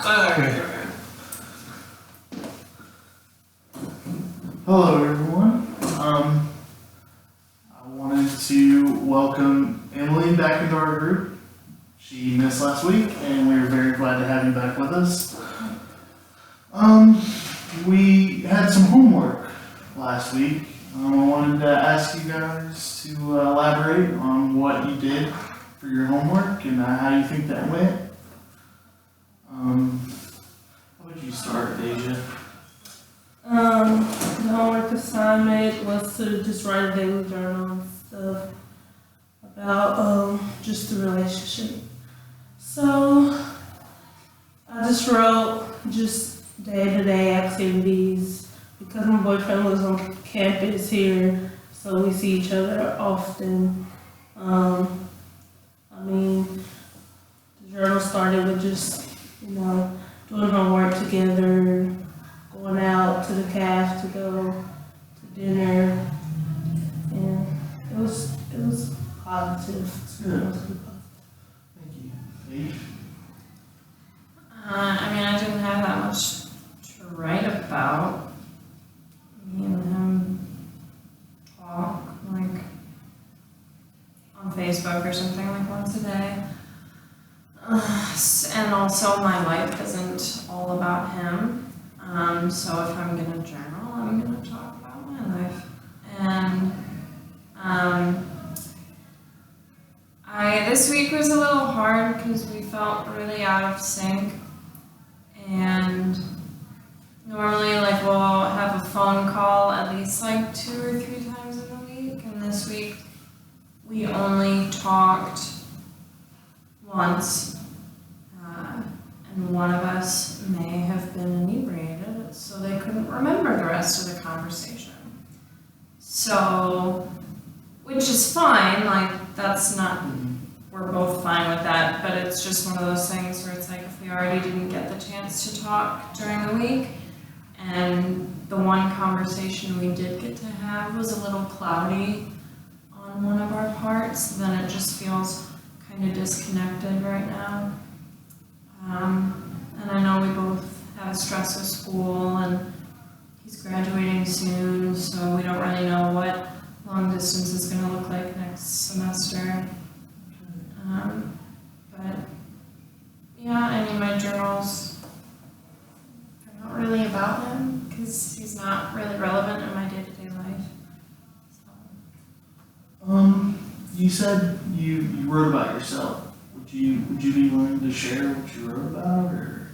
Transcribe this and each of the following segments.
Okay. Hello, everyone. I wanted to welcome Emily back into our group. She missed last week, and we are very glad to have you back with us. We had some homework last week. I wanted to ask you guys to elaborate on what you did for your homework and how you think that went. How would you start, Deja? The homework assignment was to just write a daily journal and stuff about just the relationship. So I just wrote just day-to-day activities because my boyfriend lives on campus here, so we see each other often. The journal started with just, doing homework together, going out to the caf to go to dinner, and it was positive. That's good. Thank you. Paige? I didn't have that much to write about. Me and him talk, like, on Facebook or something, like once a day. And also my life isn't all about him. So if I'm gonna journal, I'm gonna talk about my life. And this week was a little hard because we felt really out of sync. And normally, like, we'll have a phone call at least like 2 or 3 times in a week. And this week, we only talked once. And one of us may have been inebriated, so they couldn't remember the rest of the conversation. So, which is fine, like, that's not, we're both fine with that, but it's just one of those things where it's like, if we already didn't get the chance to talk during the week, and the one conversation we did get to have was a little cloudy on one of our parts, then it just feels kind of disconnected right now. And I know we both have stress with school, and he's graduating soon, so we don't really know what long distance is going to look like next semester. But yeah, my journals are not really about him because he's not really relevant in my day-to-day life. So. You said you wrote about yourself. Would you be willing to share what you wrote about, or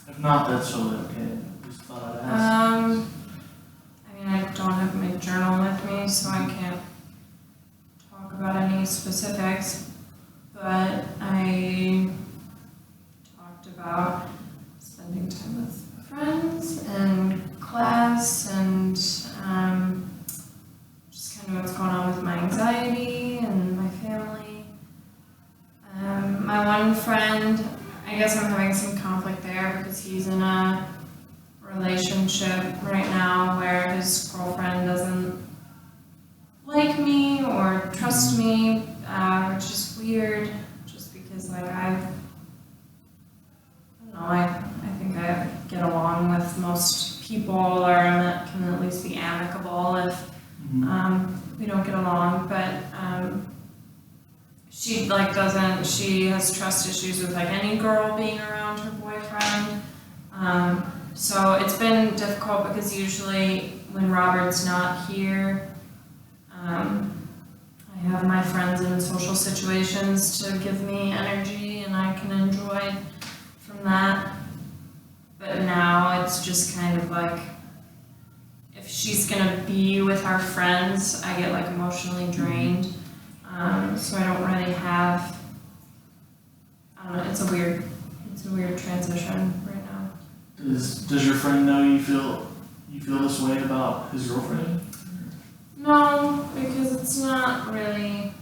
if not, that's totally okay. Just thought I'd ask. I don't have my journal with me, so I can't talk about any specifics, but I talked about spending time with friends and class and just kind of what's going on with my anxiety and my family. My one friend, I guess I'm having some conflict there because he's in a relationship right now where his girlfriend doesn't like me or trust me, which is weird, just because I think I get along with most people, or can at least be amicable if we don't get along, but she has trust issues with any girl being around her boyfriend. So it's been difficult because usually when Robert's not here, I have my friends in social situations to give me energy and I can enjoy from that. But now it's just kind of like, if she's gonna be with our friends, I get emotionally drained. So I don't really have, it's a weird transition right now. Does your friend know you feel this way about his girlfriend? No, because it's not really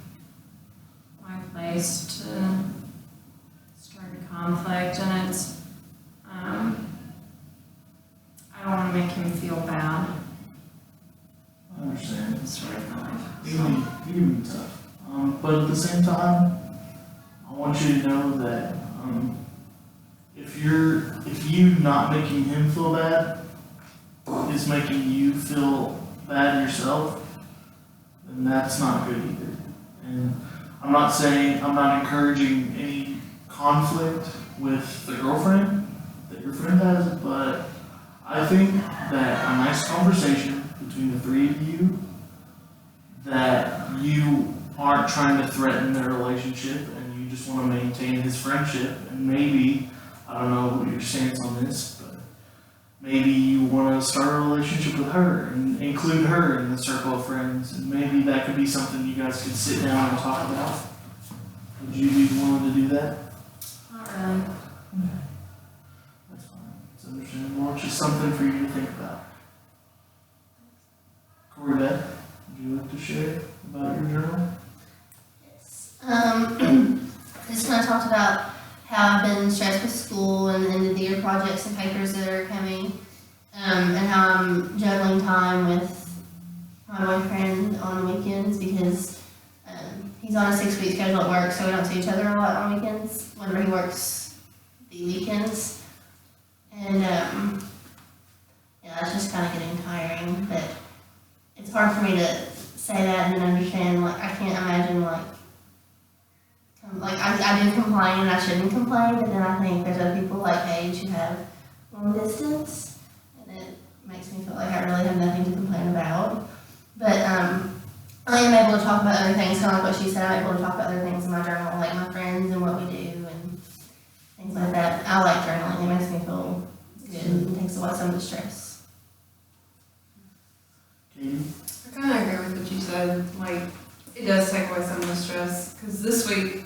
my place to start a conflict, and it's, I don't want to make him feel bad. I understand. It's sort of my life. It can be tough. But at the same time, I want you to know that if if you not making him feel bad is making you feel bad yourself, then that's not good either. And I'm not encouraging any conflict with the girlfriend that your friend has, but I think that a nice conversation between the three of you, that you aren't trying to threaten their relationship and you just want to maintain his friendship, and maybe, I don't know what your stance on this, but maybe you want to start a relationship with her and include her in the circle of friends, and maybe that could be something you guys could sit down and talk about. Would you be willing to do that? Not really. That's fine. It's understandable. It's just something for you to think about. Corey, Beth, would you like to share about your journal? Yes. Just when I talked about how I've been stressed with school and the end of the year projects and papers that are coming, and how I'm juggling time with my boyfriend on the weekends because he's on a 6-week schedule at work, so we don't see each other a lot on weekends whenever he works the weekends. And yeah, it's just kind of getting tiring, but it's hard for me to say that and then understand, like, I can't imagine, I do complain and I shouldn't complain, but then I think there's other people like Paige who have long distance, and it makes me feel like I really have nothing to complain about. But I am able to talk about other things, kind of like what she said. I'm able to talk about other things in my journal, like my friends and what we do and things like that. I like journaling. It makes me feel good and takes away some of the stress. Katie? I kind of agree with what you said. Like, it does take away some of the stress, because this week,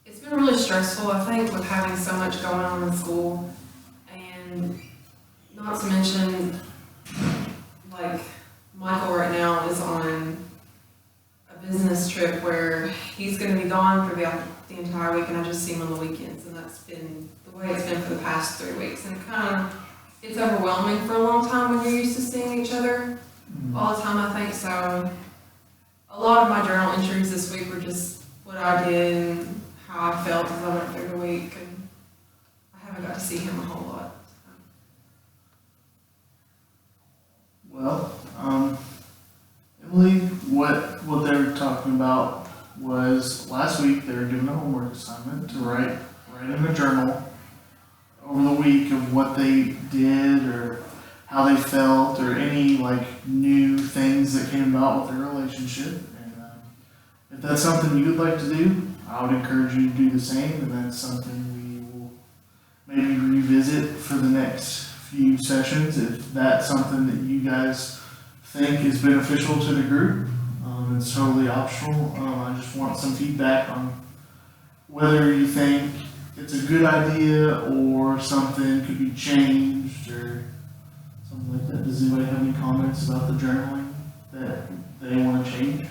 it's been really stressful, I think, with having so much going on in school, and not to mention, like, Michael right now is on a business trip where he's going to be gone for the entire week, and I just see him on the weekends, and that's been the way it's been for the past 3 weeks, and it's overwhelming for a long time when you're used to seeing each other all the time, I think. So a lot of my journal entries this week were just what I did and how I felt as I went through the week, and I haven't got to see him a whole lot. Well, Emily, what they were talking about was last week they were doing a homework assignment to write in a journal over the week of what they did or how they felt or any new things that came about with their relationship. And if that's something you would like to do, I would encourage you to do the same, and that's something we will maybe revisit for the next few sessions if that's something that you guys think is beneficial to the group. It's totally optional. I just want some feedback on whether you think it's a good idea or something could be changed or something like that. Does anybody have any comments about the journaling that they want to change?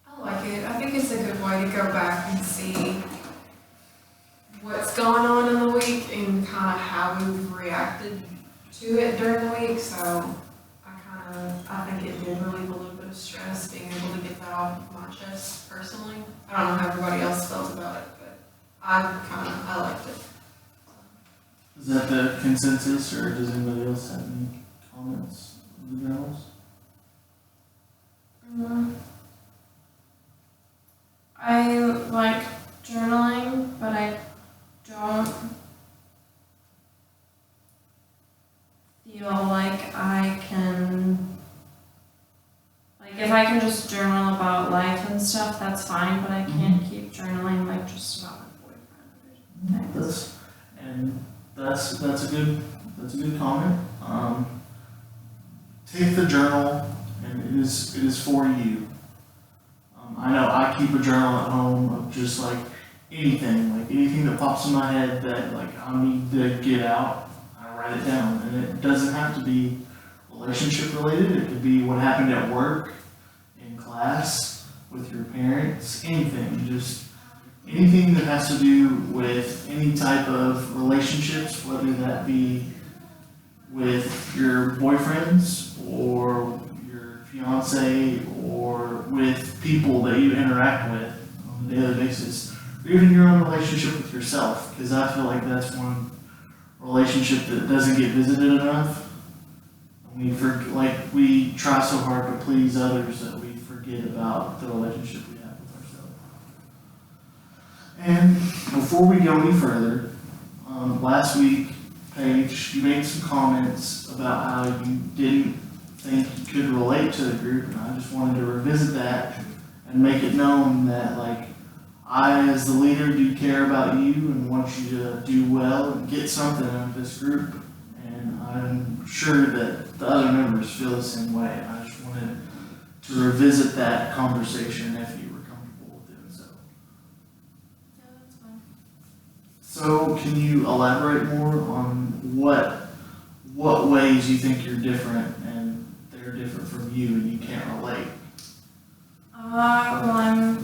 I like it. I think it's a good way to go back and see what's going on in the week and kind of how we've reacted to it during the week. So I think it did relieve a little bit of stress, being able to get that off of my chest personally. I don't know how everybody else felt about it, but I liked it. Is that the consensus, or does anybody else have any comments on the journals? I like journaling, but I don't feel like I can, if I can just journal about life and stuff, that's fine, but I can't keep journaling just about my boyfriend or something. That's a good comment. Take the journal, and it is for you. I know I keep a journal at home of just anything that pops in my head that I need to get out. I write it down, and it doesn't have to be relationship related. It could be what happened at work, in class, with your parents, anything. Just anything that has to do with any type of relationships, whether that be with your boyfriends or your fiance or with people that you interact with on a daily basis. or even your own relationship with yourself, because I feel like that's one relationship that doesn't get visited enough. We try so hard to please others that we forget about the relationship we have with ourselves. And before we go any further, last week, Paige, you made some comments about how you didn't think you could relate to the group, and I just wanted to revisit that and make it known that, like, I, as the leader, do care about you and want you to do well and get something out of this group. And I'm sure that the other members feel the same way. I just wanted to revisit that conversation if you were comfortable with doing so. Yeah, that's fine. So, can you elaborate more on what ways you think you're different and they're different from you and you can't relate? Well, I'm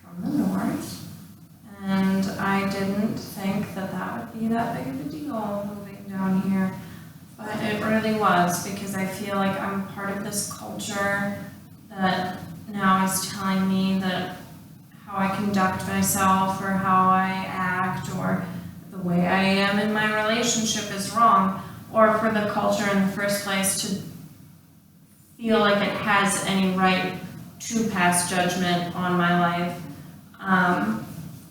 from the north, and I didn't think that that would be that big of a deal moving down here, but it really was, because I feel like I'm part of this culture that now is telling me that how I conduct myself or how I act or the way I am in my relationship is wrong, or for the culture in the first place to feel like it has any right to pass judgment on my life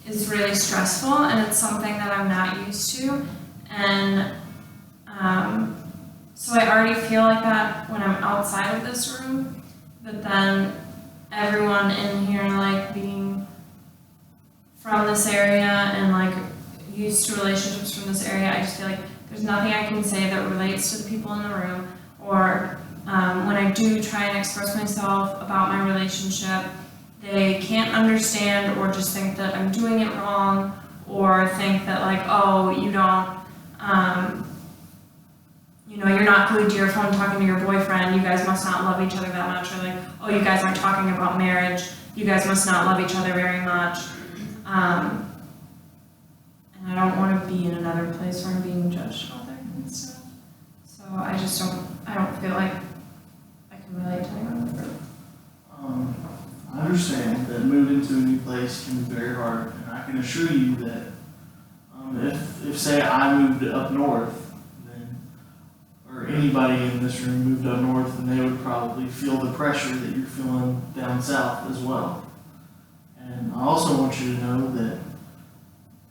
is really stressful, and it's something that I'm not used to. And so I already feel like that when I'm outside of this room, but then everyone in here, like, being from this area and like used to relationships from this area, I just feel like there's nothing I can say that relates to the people in the room, or when I do try and express myself about my relationship, they can't understand or just think that I'm doing it wrong, or think that, like, oh, you don't, you're not glued to your phone talking to your boyfriend, you guys must not love each other that much, or like, oh, you guys aren't talking about marriage, you guys must not love each other very much. And I don't want to be in another place where I'm being judged about that kind of stuff. So I don't feel like I can relate to anyone in the group. I understand that moving to a new place can be very hard, and I can assure you that if say I moved up north, or anybody in this room moved up north, then they would probably feel the pressure that you're feeling down south as well. And I also want you to know that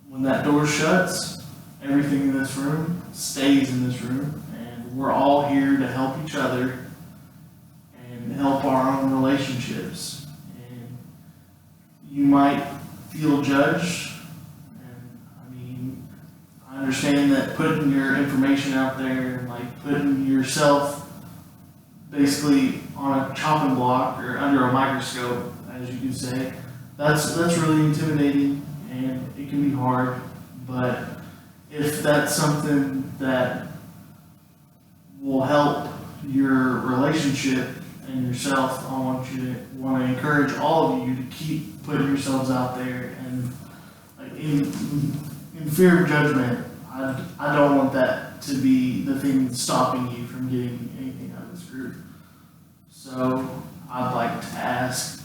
when that door shuts, everything in this room stays in this room, and we're all here to help each other and help our own relationships. And you might feel judged, and I understand that putting your information out there, like putting yourself basically on a chopping block or under a microscope, as you could say, that's really intimidating, and it can be hard. But if that's something that will help your relationship and yourself, I want to encourage all of you to keep putting yourselves out there. And like in fear of judgment, I don't want that to be the thing that's stopping you from getting anything out of this group. So I'd like to ask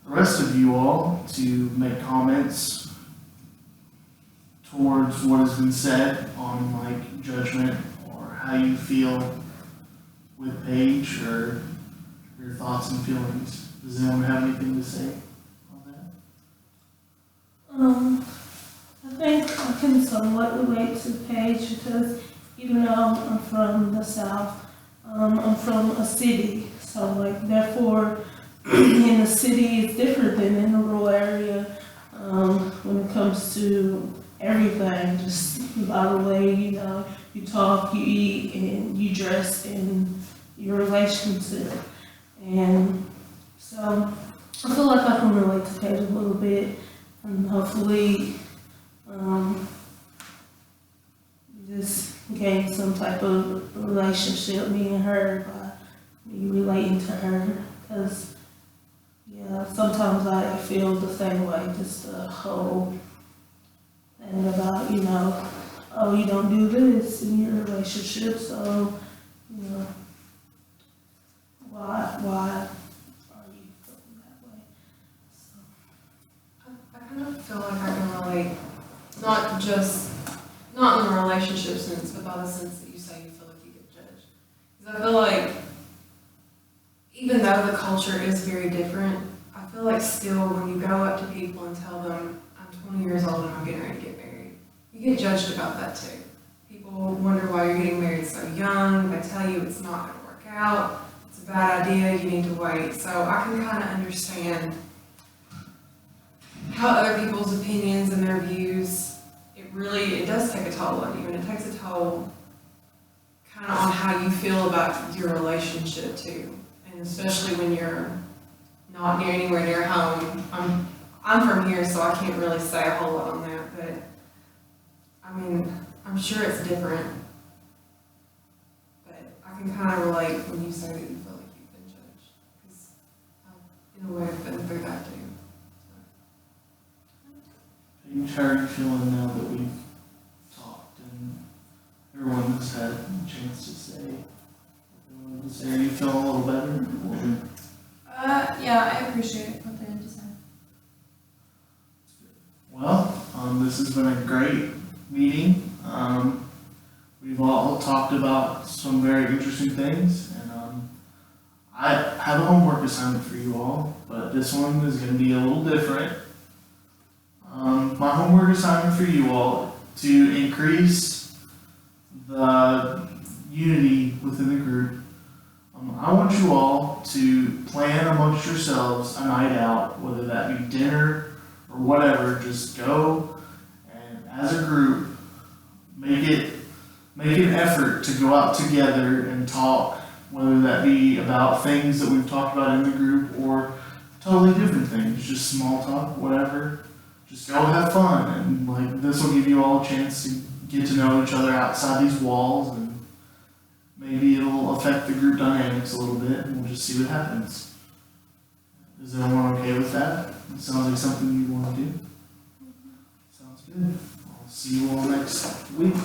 the rest of you all to make comments towards what has been said on like judgment or how you feel with Paige, or your thoughts and feelings. Does anyone have anything to say on that? I think I can somewhat relate to Paige, because even though I'm from the South, I'm from a city, so like therefore in the city is different than in the rural area when it comes to everything, just by the way, you talk, you eat, and you dress, and your relationship. And so I feel like I can relate to Paige a little bit, and hopefully just gain some type of relationship, me and her, by me relating to her, because sometimes I feel the same way, just the whole thing about, oh, you don't do this in your relationship, so, why are you feeling that way? So. I kind of not just, not in the relationship sense, but by the sense that you say you feel like you get judged. Because I feel like, even though the culture is very different, I feel like still when you go up to people and tell them, I'm 20 years old and I'm getting ready to get married, you get judged about that too. People wonder why you're getting married so young, they tell you it's not going to work out, it's a bad idea, you need to wait. So I can kind of understand how other people's opinions and their views, it does take a toll on you, and it takes a toll kind of on how you feel about your relationship too. And especially when you're not anywhere near home. I'm from here, so I can't really say a whole lot on that, but I mean, I'm sure it's different. But I can kind of relate when you say that you feel like you've been judged, because in a way I've been through that too. Paige, how are you feeling now that we've talked and everyone has had a chance to say? Are you feeling a little better? Yeah, I appreciate what they had to say. Well, this has been a great meeting. We've all talked about some very interesting things, and I have a homework assignment for you all, but this one is going to be a little different. My homework assignment for you all to increase the unity within the group. I want you all to plan amongst yourselves a night out, whether that be dinner or whatever. Just go and, as a group, make an effort to go out together and talk, whether that be about things that we've talked about in the group or totally different things, just small talk, whatever. Just go have fun, and like this will give you all a chance to get to know each other outside these walls, and maybe it'll affect the group dynamics a little bit, and we'll just see what happens. Is everyone okay with that? It sounds like something you want to do. Sounds good. I'll see you all next week.